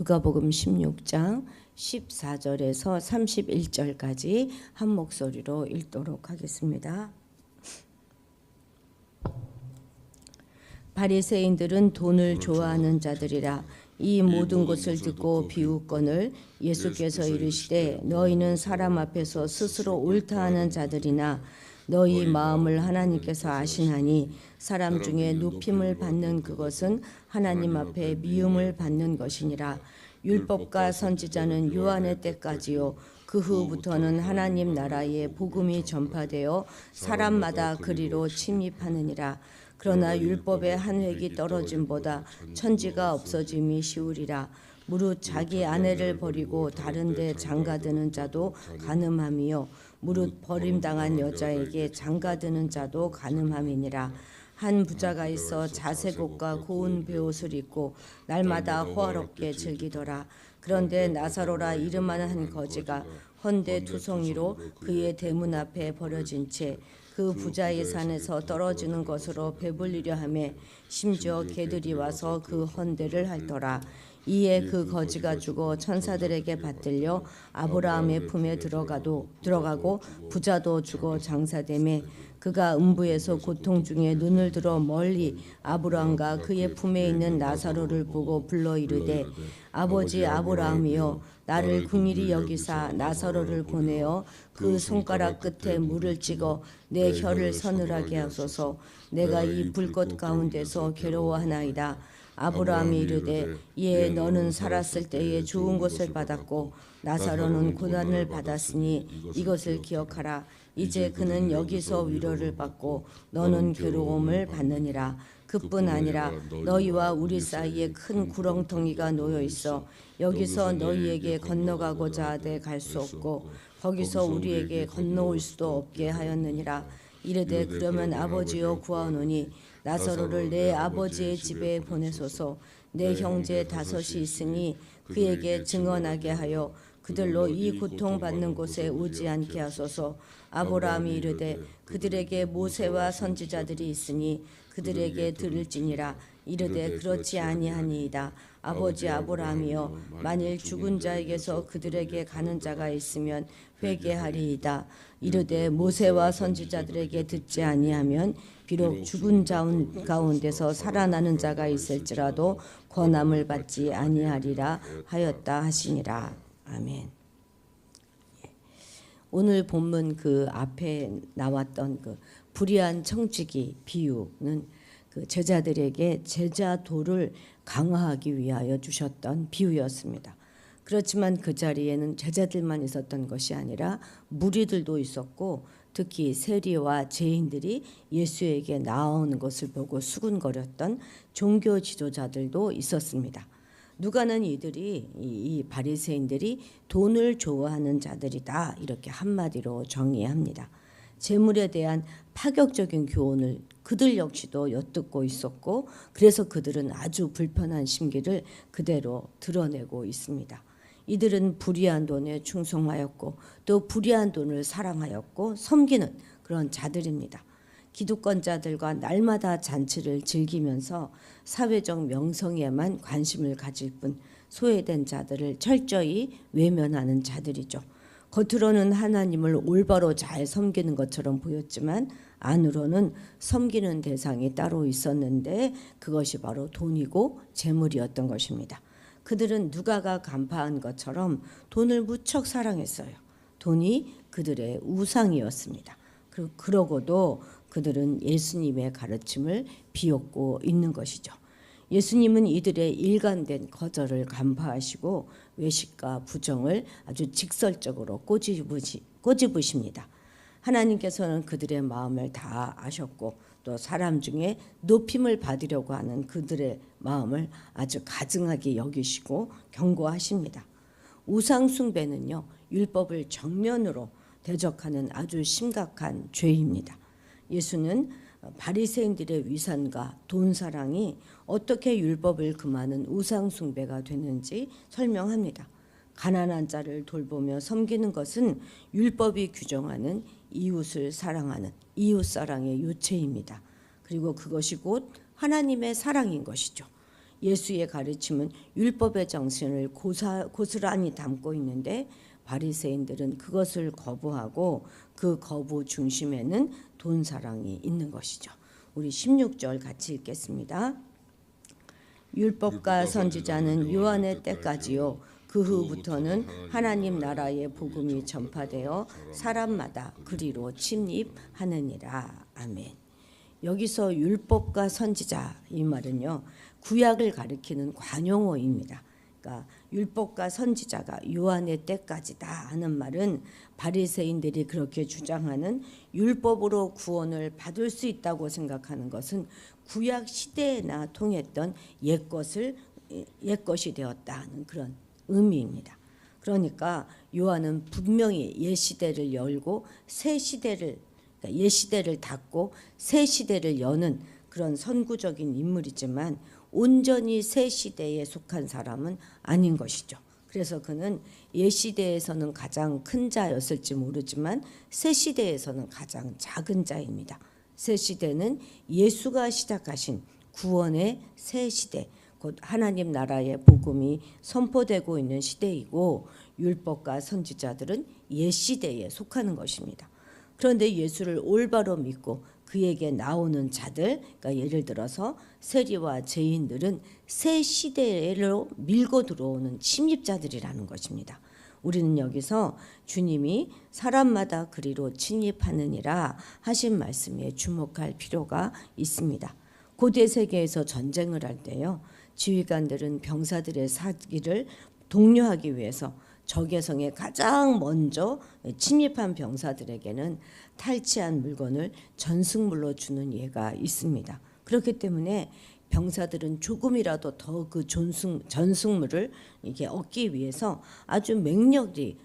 누가복음 16장 14절에서 31절까지 한 목소리로 읽도록 하겠습니다. 바리새인들은 돈을 좋아하는 자들이라. 이 모든 것을 듣고 비웃거늘 예수께서 이르시되 너희는 사람 앞에서 스스로 옳다 하는 자들이나 너희 마음을 하나님께서 아시나니 사람 중에 높임을 받는 그것은 하나님 앞에 미움을 받는 것이니라. 율법과 선지자는 요한의 때까지요 그 후부터는 하나님 나라의 복음이 전파되어 사람마다 그리로 침입하느니라. 그러나 율법의 한 획이 떨어짐보다 천지가 없어짐이 쉬우리라. 무릇 자기 아내를 버리고 다른 데 장가드는 자도 간음함이요 무릇 버림당한 여자에게 장가드는 자도 간음함이니라. 한 부자가 있어 자색 옷과 고운 베옷을 입고 날마다 호화롭게 즐기더라. 그런데 나사로라 이름하는 한 거지가 헌데 투성이로 그의 대문 앞에 버려진 채 그 부자의 산에서 떨어지는 것으로 배불리려 하매 심지어 개들이 와서 그 헌데를 핥더라. 이에 그 거지가 죽어 천사들에게 받들려 아브라함의 품에 들어가고 부자도 죽어 장사되매 그가 음부에서 고통 중에 눈을 들어 멀리 아브라함과 그의 품에 있는 나사로를 보고 불러 이르되 아버지 아브라함이여 나를 긍휼히 여기사 나사로를 보내어 그 손가락 끝에 물을 찍어 내 혀를 서늘하게 하소서. 내가 이 불꽃 가운데서 괴로워하나이다. 아브라함이 이르되 이에 너는 살았을 때에 좋은 것을 받았고 나사로는 고난을 받았으니 이것을 기억하라. 이제 그는 여기서 위로를 받고 너는 괴로움을 받느니라. 그뿐 아니라 너희와 우리 사이에 큰 구렁텅이가 놓여 있어 여기서 너희에게 건너가고자 하되 갈 수 없고 거기서 우리에게 건너올 수도 없게 하였느니라. 이르되 그러면 아버지여 구하노니 나사로를 내 아버지의 집에 보내소서. 내 형제 5이 있으니 그에게 증언하게 하여 그들로 이 고통받는 곳에 오지 않게 하소서. 아브라함이 이르되 그들에게 모세와 선지자들이 있으니 그들에게 들을지니라. 이르되 그렇지 아니하니이다. 아버지 아브라함이여 만일 죽은 자에게서 그들에게 가는 자가 있으면 회개하리이다. 이르되 모세와 선지자들에게 듣지 아니하면 비록 죽은 자 가운데서 살아나는 자가 있을지라도 권함을 받지 아니하리라 하였다 하시니라. 아멘. 오늘 본문 그 앞에 나왔던 그 불의한 청지기 비유는 그 제자들에게 제자도를 강화하기 위하여 주셨던 비유였습니다. 그렇지만 그 자리에는 제자들만 있었던 것이 아니라 무리들도 있었고 특히 세리와 죄인들이 예수에게 나오는 것을 보고 수군거렸던 종교 지도자들도 있었습니다. 누가는 이 바리새인들이 돈을 좋아하는 자들이다 이렇게 한마디로 정의합니다. 재물에 대한 파격적인 교훈을 그들 역시도 엿듣고 있었고 그래서 그들은 아주 불편한 심기를 그대로 드러내고 있습니다. 이들은 불의한 돈에 충성하였고 또 불의한 돈을 사랑하였고 섬기는 그런 자들입니다. 기득권자들과 날마다 잔치를 즐기면서 사회적 명성에만 관심을 가질 뿐 소외된 자들을 철저히 외면하는 자들이죠. 겉으로는 하나님을 올바로 잘 섬기는 것처럼 보였지만 안으로는 섬기는 대상이 따로 있었는데 그것이 바로 돈이고 재물이었던 것입니다. 그들은 누가가 간파한 것처럼 돈을 무척 사랑했어요. 돈이 그들의 우상이었습니다. 그러고도 그들은 예수님의 가르침을 비웃고 있는 것이죠. 예수님은 이들의 일관된 거절을 간파하시고 외식과 부정을 아주 직설적으로 꼬집으십니다. 하나님께서는 그들의 마음을 다 아셨고 또 사람 중에 높임을 받으려고 하는 그들의 마음을 아주 가증하게 여기시고 경고하십니다. 우상 숭배는요 율법을 정면으로 대적하는 아주 심각한 죄입니다. 예수는 바리새인들의 위선과 돈 사랑이 어떻게 율법을 금하는 우상 숭배가 되는지 설명합니다. 가난한 자를 돌보며 섬기는 것은 율법이 규정하는 이웃을 사랑하는 이웃사랑의 요체입니다. 그리고 그것이 곧 하나님의 사랑인 것이죠. 예수의 가르침은 율법의 정신을 고스란히 담고 있는데 바리새인들은 그것을 거부하고 그 거부 중심에는 돈 사랑이 있는 것이죠. 우리 16절 같이 읽겠습니다. 율법과 선지자는 요한의 때까지요 그 후부터는 하나님 나라의 복음이 전파되어 사람마다 그리로 침입하느니라. 아멘. 여기서 율법과 선지자 이 말은요 구약을 가리키는 관용어입니다. 그러니까 율법과 선지자가 요한의 때까지다 하는 말은 바리새인들이 그렇게 주장하는 율법으로 구원을 받을 수 있다고 생각하는 것은 구약 시대에나 통했던 옛것이 되었다는 그런 의미입니다. 그러니까 요한은 분명히 옛 시대를 열고 새 시대를 옛 시대를 닫고 새 시대를 여는 그런 선구적인 인물이지만 온전히 새 시대에 속한 사람은 아닌 것이죠. 그래서 그는 옛 시대에서는 가장 큰 자였을지 모르지만 새 시대에서는 가장 작은 자입니다. 새 시대는 예수가 시작하신 구원의 새 시대, 곧 하나님 나라의 복음이 선포되고 있는 시대이고 율법과 선지자들은 옛 시대에 속하는 것입니다. 그런데 예수를 올바로 믿고 그에게 나오는 자들, 그러니까 예를 들어서 세리와 죄인들은 새 시대로 밀고 들어오는 침입자들이라는 것입니다. 우리는 여기서 주님이 사람마다 그리로 침입하느니라 하신 말씀에 주목할 필요가 있습니다. 고대 세계에서 전쟁을 할 때요, 지휘관들은 병사들의 사기를 독려하기 위해서 적의 성에 가장 먼저 침입한 병사들에게는 탈취한 물건을 전승물로 주는 예가 있습니다. 그렇기 때문에 병사들은 조금이라도 더 그 전승물을 이렇게 얻기 위해서 아주 맹렬히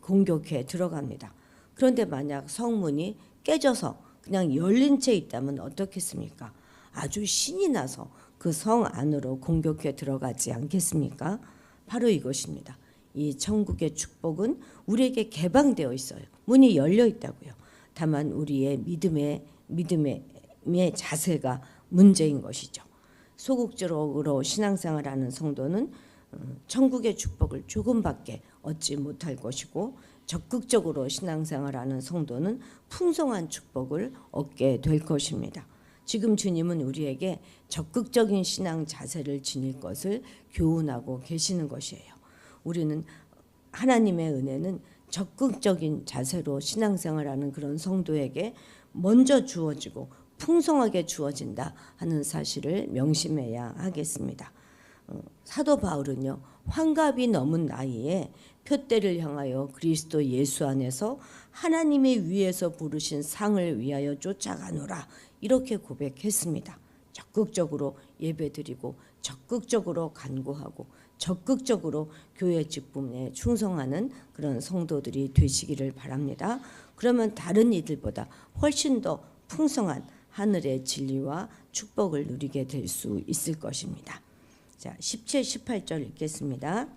공격해 들어갑니다. 그런데 만약 성문이 깨져서 그냥 열린 채 있다면 어떻겠습니까? 아주 신이 나서 그 성 안으로 공격해 들어가지 않겠습니까? 바로 이것입니다. 이 천국의 축복은 우리에게 개방되어 있어요. 문이 열려 있다고요. 다만 우리의 믿음의 자세가 문제인 것이죠. 소극적으로 신앙생활하는 성도는 천국의 축복을 조금밖에 얻지 못할 것이고 적극적으로 신앙생활하는 성도는 풍성한 축복을 얻게 될 것입니다. 지금 주님은 우리에게 적극적인 신앙 자세를 지닐 것을 교훈하고 계시는 것이에요. 우리는 하나님의 은혜는 적극적인 자세로 신앙생활하는 그런 성도에게 먼저 주어지고 풍성하게 주어진다 하는 사실을 명심해야 하겠습니다. 사도 바울은요, 환갑이 넘은 나이에 표대를 향하여 그리스도 예수 안에서 하나님의 위에서 부르신 상을 위하여 쫓아가노라 이렇게 고백했습니다. 적극적으로 예배드리고 적극적으로 간구하고 적극적으로 교회 직분에 충성하는 그런 성도들이 되시기를 바랍니다. 그러면 다른 이들보다 훨씬 더 풍성한 하늘의 진리와 축복을 누리게 될 수 있을 것입니다. 자, 17, 18절 읽겠습니다.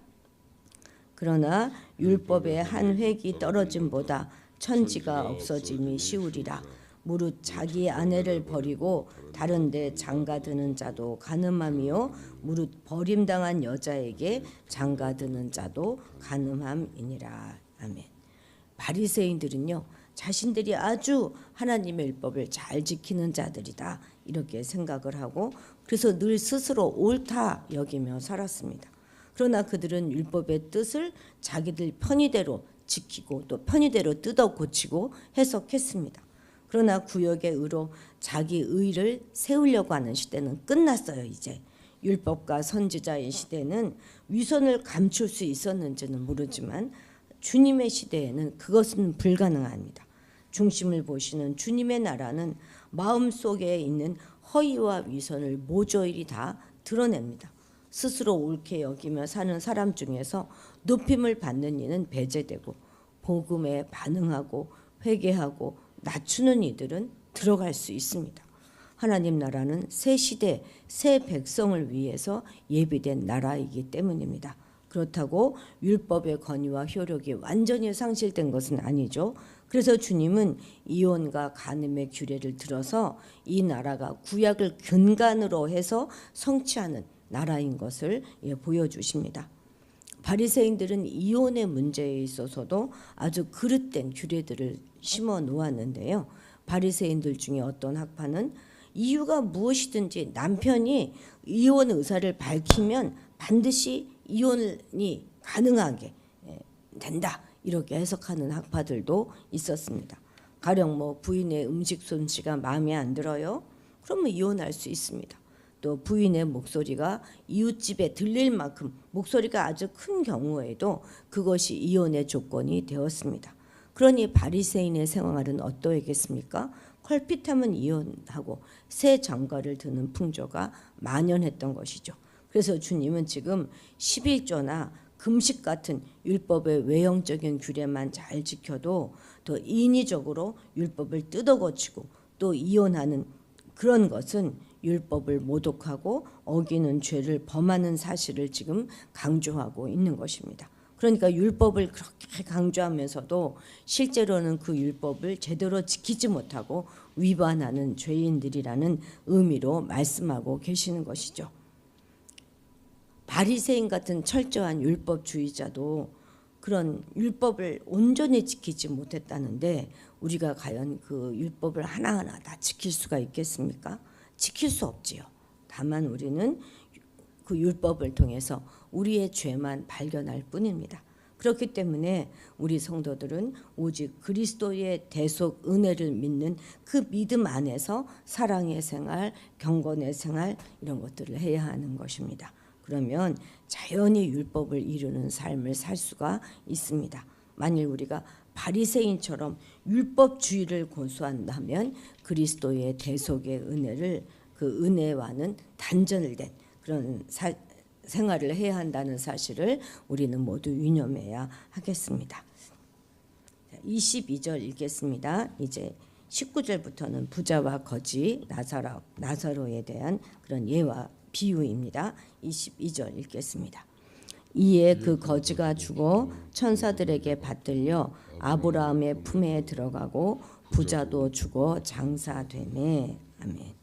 그러나 율법의 한 획이 떨어짐보다 천지가 없어짐이 쉬우리라. 무릇 자기 아내를 버리고 다른 데 장가드는 자도 간음함이요 무릇 버림당한 여자에게 장가드는 자도 간음함이니라. 아멘. 바리새인들은요, 자신들이 아주 하나님의 율법을 잘 지키는 자들이다 이렇게 생각을 하고 그래서 늘 스스로 옳다 여기며 살았습니다. 그러나 그들은 율법의 뜻을 자기들 편의대로 지키고 또 편의대로 뜯어 고치고 해석했습니다. 그러나 구역의 의로 자기 의를 세우려고 하는 시대는 끝났어요. 이제 율법과 선지자의 시대는 위선을 감출 수 있었는지는 모르지만 주님의 시대에는 그것은 불가능합니다. 중심을 보시는 주님의 나라는 마음속에 있는 허위와 위선을 모조리 다 드러냅니다. 스스로 옳게 여기며 사는 사람 중에서 높임을 받는 이는 배제되고 복음에 반응하고 회개하고 낮추는 이들은 들어갈 수 있습니다. 하나님 나라는 새 시대, 새 백성을 위해서 예비된 나라이기 때문입니다. 그렇다고 율법의 권위와 효력이 완전히 상실된 것은 아니죠. 그래서 주님은 이혼과 간음의 규례를 들어서 이 나라가 구약을 근간으로 해서 성취하는 나라인 것을 보여주십니다. 바리새인들은 이혼의 문제에 있어서도 아주 그릇된 규례들을 심어 놓았는데요. 바리새인들 중에 어떤 학파는 이유가 무엇이든지 남편이 이혼 의사를 밝히면 반드시 이혼이 가능하게 된다, 이렇게 해석하는 학파들도 있었습니다. 가령 뭐 부인의 음식 솜씨가 마음에 안 들어요? 그러면 이혼할 수 있습니다. 또 부인의 목소리가 이웃집에 들릴 만큼 목소리가 아주 큰 경우에도 그것이 이혼의 조건이 되었습니다. 그러니 바리새인의 생활은 어떠했겠습니까? 컬핏하면 이혼하고 새 장가를 드는 풍조가 만연했던 것이죠. 그래서 주님은 지금 11조나 금식 같은 율법의 외형적인 규례만 잘 지켜도 더 인위적으로 율법을 뜯어고치고 또 이혼하는 그런 것은 율법을 모독하고 어기는 죄를 범하는 사실을 지금 강조하고 있는 것입니다. 그러니까 율법을 그렇게 강조하면서도 실제로는 그 율법을 제대로 지키지 못하고 위반하는 죄인들이라는 의미로 말씀하고 계시는 것이죠. 바리새인 같은 철저한 율법주의자도 그런 율법을 온전히 지키지 못했다는데 우리가 과연 그 율법을 하나하나 다 지킬 수가 있겠습니까? 지킬 수 없지요. 다만 우리는 그 율법을 통해서 우리의 죄만 발견할 뿐입니다. 그렇기 때문에 우리 성도들은 오직 그리스도의 대속 은혜를 믿는 그 믿음 안에서 사랑의 생활, 경건의 생활 이런 것들을 해야 하는 것입니다. 그러면 자연히 율법을 이루는 삶을 살 수가 있습니다. 만일 우리가 바리새인처럼 율법주의를 고수한다면 그리스도의 대속의 은혜를 그 은혜와는 단절된 그런 생활을 해야 한다는 사실을 우리는 모두 유념해야 하겠습니다. 22절 읽겠습니다. 이제 19절부터는 부자와 거지 나사로에 대한 그런 예와 비유입니다. 22절 읽겠습니다. 이에 그 거지가 죽어 천사들에게 받들려 아브라함의 품에 들어가고 부자도 죽어 장사되네. 아멘.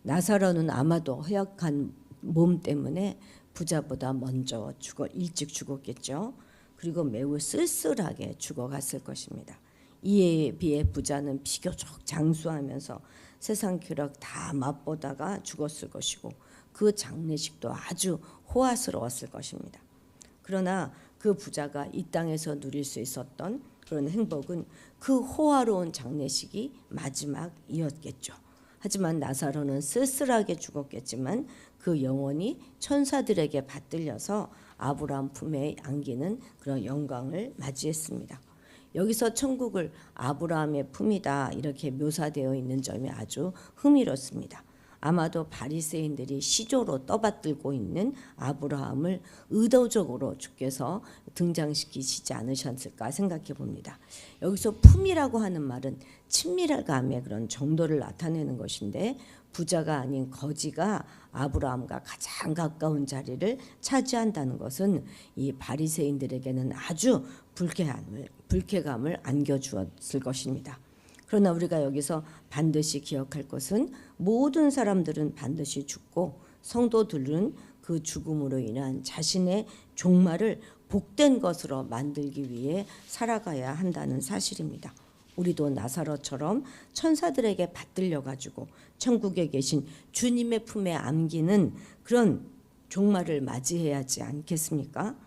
나사로는 아마도 허약한 몸 때문에 부자보다 먼저 일찍 죽었겠죠. 그리고 매우 쓸쓸하게 죽어갔을 것입니다. 이에 비해 부자는 비교적 장수하면서 세상 쾌락 다 맛보다가 죽었을 것이고 그 장례식도 아주 호화스러웠을 것입니다. 그러나 그 부자가 이 땅에서 누릴 수 있었던 그런 행복은 그 호화로운 장례식이 마지막이었겠죠. 하지만 나사로는 쓸쓸하게 죽었겠지만 그 영혼이 천사들에게 받들려서 아브라함 품에 안기는 그런 영광을 맞이했습니다. 여기서 천국을 아브라함의 품이다 이렇게 묘사되어 있는 점이 아주 흥미롭습니다. 아마도 바리새인들이 시조로 떠받들고 있는 아브라함을 의도적으로 주께서 등장시키시지 않으셨을까 생각해 봅니다. 여기서 품이라고 하는 말은 친밀감의 그런 정도를 나타내는 것인데 부자가 아닌 거지가 아브라함과 가장 가까운 자리를 차지한다는 것은 이 바리새인들에게는 아주 불쾌감을 안겨주었을 것입니다. 그러나 우리가 여기서 반드시 기억할 것은 모든 사람들은 반드시 죽고 성도들은 그 죽음으로 인한 자신의 종말을 복된 것으로 만들기 위해 살아가야 한다는 사실입니다. 우리도 나사로처럼 천사들에게 받들려 가지고 천국에 계신 주님의 품에 안기는 그런 종말을 맞이해야 하지 않겠습니까?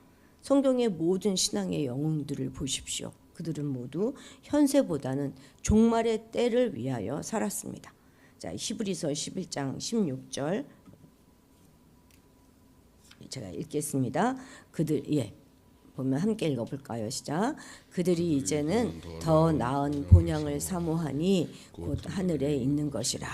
성경의 모든 신앙의 영웅들을 보십시오. 그들은 모두 현세보다는 종말의 때를 위하여 살았습니다. 자, 히브리서 11장 16절 제가 읽겠습니다. 보면 함께 읽어볼까요? 시작. 그들이 이제는 더 나은 본향을 사모하니 곧 하늘에 있는 것이라.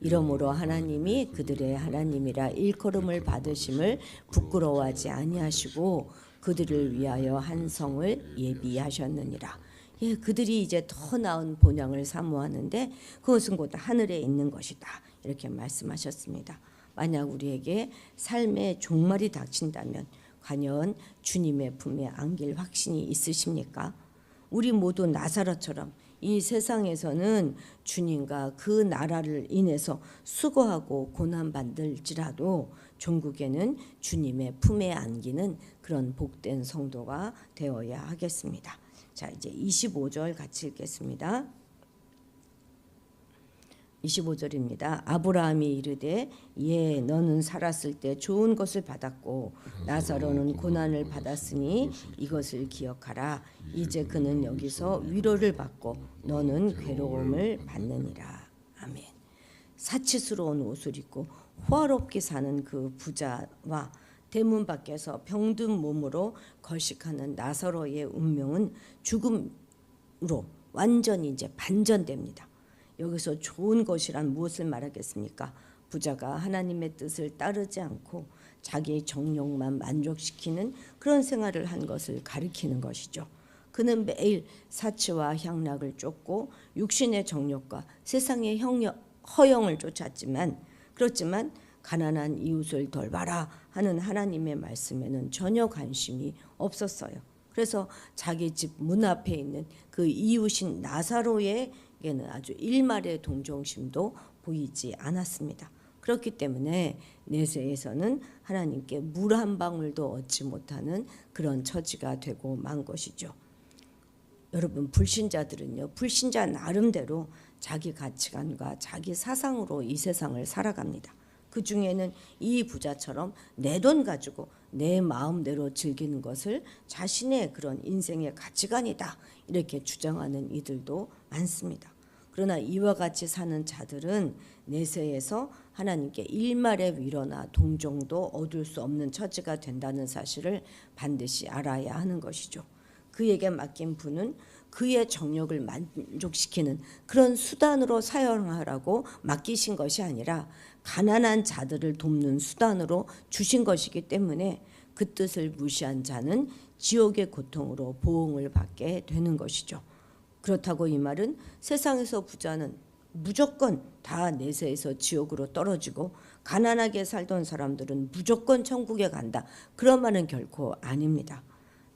이러므로 하나님이 그들의 하나님이라 일컬음을 받으심을 부끄러워하지 아니하시고 그들을 위하여 한 성을 예비하셨느니라. 예, 그들이 이제 더 나은 본향을 사모하는데 그것은 곧 하늘에 있는 것이다. 이렇게 말씀하셨습니다. 만약 우리에게 삶의 종말이 닥친다면 과연 주님의 품에 안길 확신이 있으십니까? 우리 모두 나사로처럼 이 세상에서는 주님과 그 나라를 인해서 수고하고 고난받을지라도 종국에는 주님의 품에 안기는 그런 복된 성도가 되어야 하겠습니다. 자, 이제 25절 같이 읽겠습니다. 25절입니다. 아브라함이 이르되 너는 살았을 때 좋은 것을 받았고 나사로는 고난을 받았으니 이것을 기억하라. 이제 그는 여기서 위로를 받고 너는 괴로움을 받느니라. 아멘. 사치스러운 옷을 입고 호화롭게 사는 그 부자와 대문 밖에서 병든 몸으로 걸식하는 나사로의 운명은 죽음으로 완전히 이제 반전됩니다. 여기서 좋은 것이란 무엇을 말하겠습니까? 부자가 하나님의 뜻을 따르지 않고 자기의 정욕만 만족시키는 그런 생활을 한 것을 가리키는 것이죠. 그는 매일 사치와 향락을 쫓고 육신의 정욕과 세상의 허영을 쫓았지만 그렇지만 가난한 이웃을 돌봐라 하는 하나님의 말씀에는 전혀 관심이 없었어요. 그래서 자기 집 문 앞에 있는 그 이웃인 나사로에게는 아주 일말의 동정심도 보이지 않았습니다. 그렇기 때문에 내세에서는 하나님께 물 한 방울도 얻지 못하는 그런 처지가 되고 만 것이죠. 여러분, 불신자들은요, 불신자 나름대로 자기 가치관과 자기 사상으로 이 세상을 살아갑니다. 그 중에는 이 부자처럼 내 돈 가지고 내 마음대로 즐기는 것을 자신의 그런 인생의 가치관이다 이렇게 주장하는 이들도 많습니다. 그러나 이와 같이 사는 자들은 내세에서 하나님께 일말의 위로나 동정도 얻을 수 없는 처지가 된다는 사실을 반드시 알아야 하는 것이죠. 그에게 맡긴 분은 그의 정욕을 만족시키는 그런 수단으로 사용하라고 맡기신 것이 아니라 가난한 자들을 돕는 수단으로 주신 것이기 때문에 그 뜻을 무시한 자는 지옥의 고통으로 보응을 받게 되는 것이죠. 그렇다고 이 말은 세상에서 부자는 무조건 다 내세에서 지옥으로 떨어지고 가난하게 살던 사람들은 무조건 천국에 간다, 그런 말은 결코 아닙니다.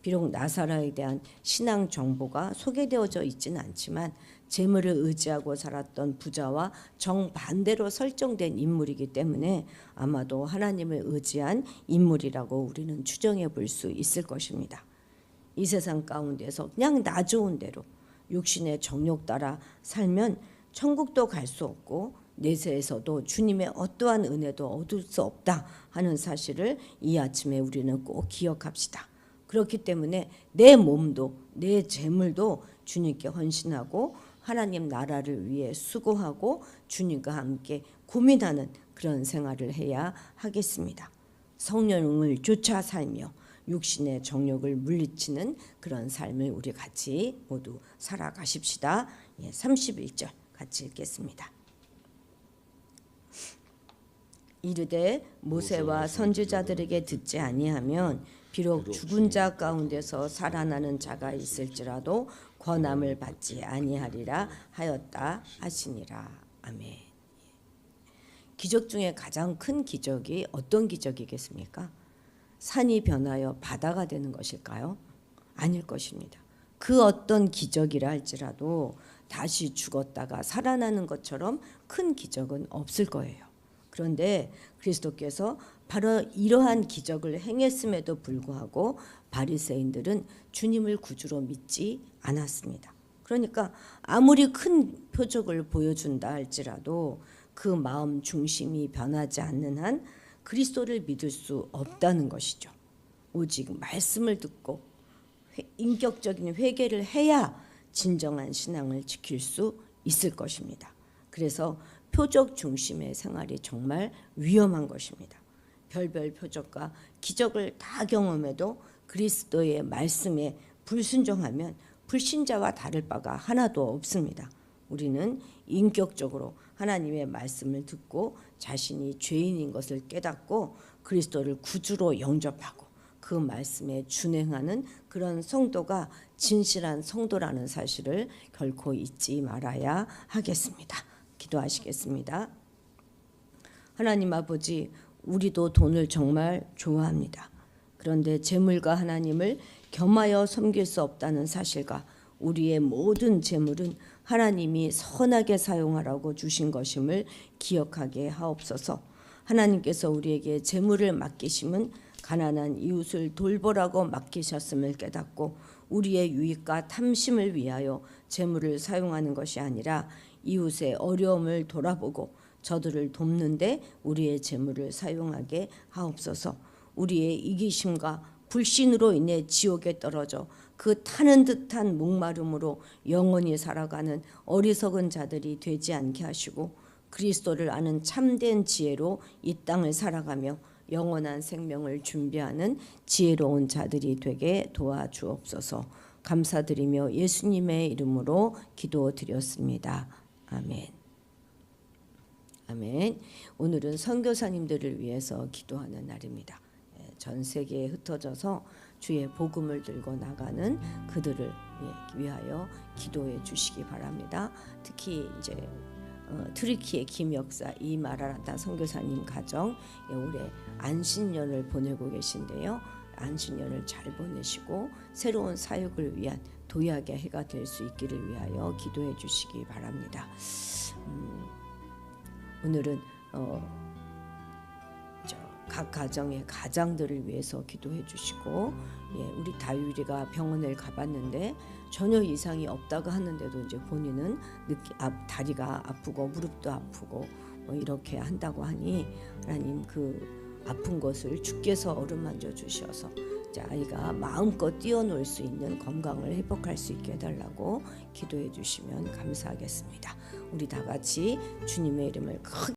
비록 나사로에 대한 신앙 정보가 소개되어져 있지는 않지만 재물을 의지하고 살았던 부자와 정반대로 설정된 인물이기 때문에 아마도 하나님을 의지한 인물이라고 우리는 추정해 볼 수 있을 것입니다. 이 세상 가운데서 그냥 나 좋은 대로 육신의 정욕 따라 살면 천국도 갈 수 없고 내세에서도 주님의 어떠한 은혜도 얻을 수 없다 하는 사실을 이 아침에 우리는 꼭 기억합시다. 그렇기 때문에 내 몸도 내 재물도 주님께 헌신하고 하나님 나라를 위해 수고하고 주님과 함께 고민하는 그런 생활을 해야 하겠습니다. 성령을 쫓아 살며 육신의 정욕을 물리치는 그런 삶을 우리 같이 모두 살아가십시다. 31절 같이 읽겠습니다. 이르되 모세와 선지자들에게 듣지 아니하면 비록 죽은 자 가운데서 살아나는 자가 있을지라도 권함을 받지 아니하리라 하였다 하시니라. 아멘. 기적 중에 가장 큰 기적이 어떤 기적이겠습니까? 산이 변하여 바다가 되는 것일까요? 아닐 것입니다. 그 어떤 기적이라 할지라도 다시 죽었다가 살아나는 것처럼 큰 기적은 없을 거예요. 그런데 그리스도께서 바로 이러한 기적을 행했음에도 불구하고 바리새인들은 주님을 구주로 믿지 않았습니다. 그러니까 아무리 큰 표적을 보여준다 할지라도 그 마음 중심이 변하지 않는 한 그리스도를 믿을 수 없다는 것이죠. 오직 말씀을 듣고 인격적인 회개를 해야 진정한 신앙을 지킬 수 있을 것입니다. 그래서 표적 중심의 생활이 정말 위험한 것입니다. 별별 표적과 기적을 다 경험해도 그리스도의 말씀에 불순종하면 불신자와 다를 바가 하나도 없습니다. 우리는 인격적으로 하나님의 말씀을 듣고 자신이 죄인인 것을 깨닫고 그리스도를 구주로 영접하고 그 말씀에 준행하는 그런 성도가 진실한 성도라는 사실을 결코 잊지 말아야 하겠습니다. 기도하시겠습니다. 하나님 아버지, 우리도 돈을 정말 좋아합니다. 그런데 재물과 하나님을 겸하여 섬길 수 없다는 사실과 우리의 모든 재물은 하나님이 선하게 사용하라고 주신 것임을 기억하게 하옵소서. 하나님께서 우리에게 재물을 맡기심은 가난한 이웃을 돌보라고 맡기셨음을 깨닫고 우리의 유익과 탐심을 위하여 재물을 사용하는 것이 아니라 이웃의 어려움을 돌아보고 저들을 돕는데 우리의 재물을 사용하게 하옵소서. 우리의 이기심과 불신으로 인해 지옥에 떨어져 그 타는 듯한 목마름으로 영원히 살아가는 어리석은 자들이 되지 않게 하시고 그리스도를 아는 참된 지혜로 이 땅을 살아가며 영원한 생명을 준비하는 지혜로운 자들이 되게 도와주옵소서. 감사드리며 예수님의 이름으로 기도드렸습니다. 아멘. 아멘. 오늘은 선교사님들을 위해서 기도하는 날입니다. 전 세계에 흩어져서 주의 복음을 들고 나가는 그들을 위하여 기도해 주시기 바랍니다. 특히 이제 트리키의 김역사 이마라라타 선교사님 가정 올해 안식년을 보내고 계신데요. 안식년을 잘 보내시고 새로운 사역을 위한 도약의 해가 될 수 있기를 위하여 기도해 주시기 바랍니다. 오늘은 각 가정의 가장들을 위해서 기도해 주시고 우리 다유리가 병원을 가봤는데 전혀 이상이 없다고 하는데도 이제 본인은 다리가 아프고 무릎도 아프고 이렇게 한다고 하니 하나님 그 아픈 것을 주께서 어루만져 주셔서 아이가 마음껏 뛰어놀 수 있는 건강을 회복할 수 있게 해달라고 기도해 주시면 감사하겠습니다. 우리 다 같이 주님의 이름을 크게